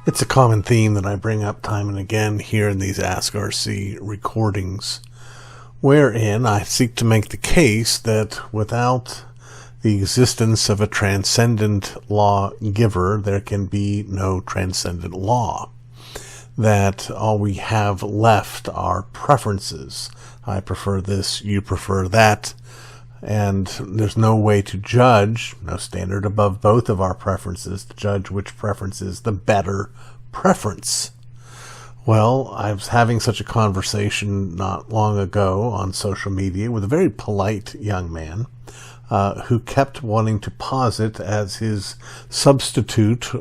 It's a common theme that I bring up time and again here in these Ask RC recordings, wherein I seek to make the case that without the existence of a transcendent lawgiver, there can be no transcendent law. That all we have left are preferences. I prefer this, you prefer that, and there's no way to judge, no standard above both of our preferences to judge which preference is the better preference. Well, I was having such a conversation not long ago on social media with a very polite young man who kept wanting to posit as his substitute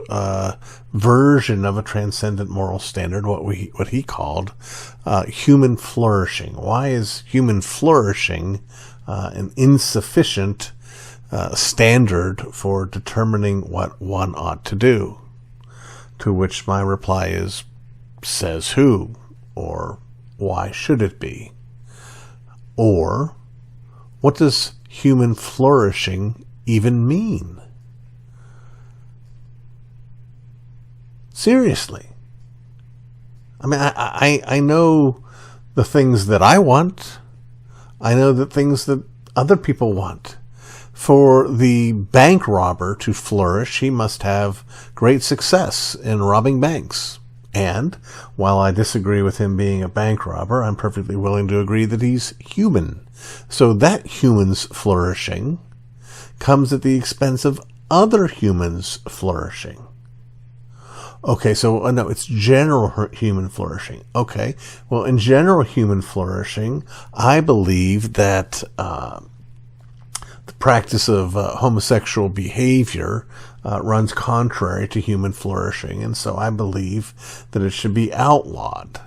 version of a transcendent moral standard what he called human flourishing. Why is human flourishing an insufficient standard for determining what one ought to do? To which my reply is, says who? Or why should it be? Or what does human flourishing even mean? Seriously. I mean, I know the things that I want. I know the things that other people want. For the bank robber to flourish, he must have great success in robbing banks. And while I disagree with him being a bank robber, I'm perfectly willing to agree that he's human. So that human's flourishing comes at the expense of other humans flourishing. Okay, so no, it's general human flourishing. Okay, well, in general human flourishing, I believe that the practice of homosexual behavior runs contrary to human flourishing, and so I believe that it should be outlawed.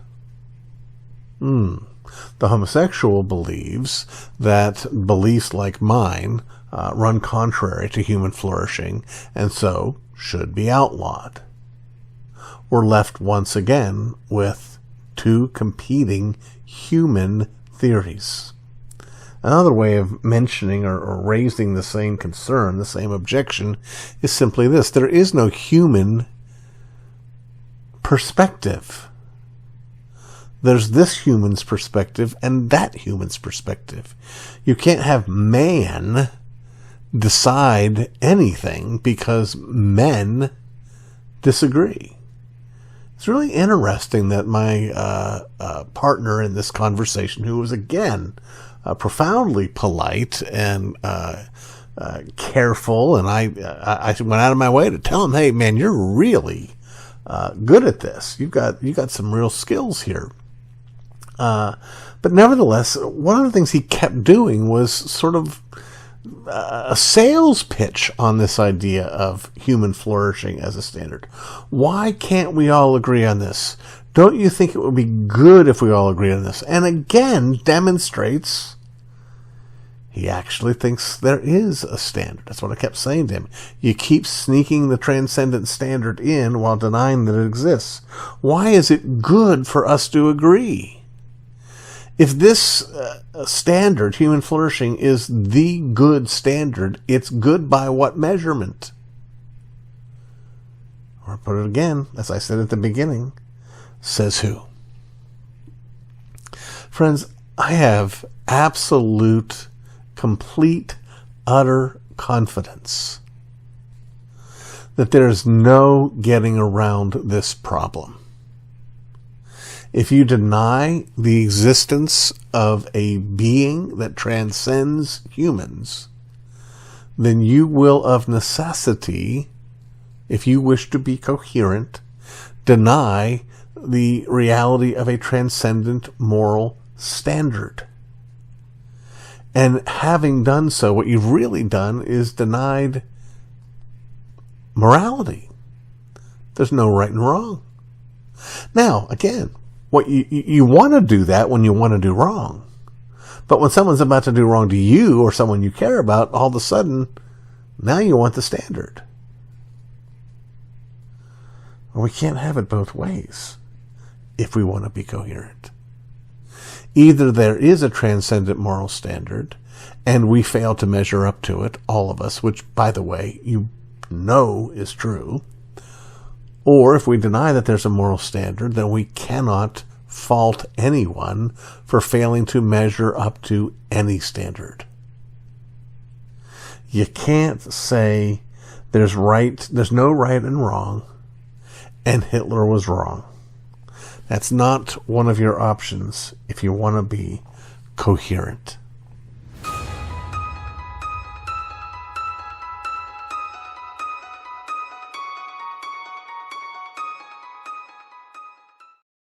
The homosexual believes that beliefs like mine run contrary to human flourishing, and so should be outlawed. We're left once again with two competing human theories. Another way of mentioning or raising the same concern, the same objection, is simply this. There is no human perspective. There's this human's perspective and that human's perspective. You can't have man decide anything because men disagree. It's really interesting that my partner in this conversation, who was again profoundly polite and careful, and I went out of my way to tell him, "Hey, man, you're really good at this. You've got some real skills here." But nevertheless, one of the things he kept doing was sort of a sales pitch on this idea of human flourishing as a standard. Why can't we all agree on this? Don't you think it would be good if we all agree on this? And again, demonstrates he actually thinks there is a standard. That's what I kept saying to him. You keep sneaking the transcendent standard in while denying that it exists. Why is it good for us to agree? If this standard, human flourishing, is the good standard, it's good by what measurement? Or put it again, as I said at the beginning, says who? Friends, I have absolute, complete, utter confidence that there is no getting around this problem. If you deny the existence of a being that transcends humans, then you will of necessity, if you wish to be coherent, deny the reality of a transcendent moral standard. And having done so, what you've really done is denied morality. There's no right and wrong. Now, again, what you want to do that when you want to do wrong. But when someone's about to do wrong to you or someone you care about, all of a sudden, now you want the standard. Well, we can't have it both ways if we want to be coherent. Either there is a transcendent moral standard and we fail to measure up to it, all of us, which, by the way, you know is true, Or if we deny that there's a moral standard, then we cannot fault anyone for failing to measure up to any standard. You can't say there's no right and wrong, and Hitler was wrong. That's not one of your options if you want to be coherent.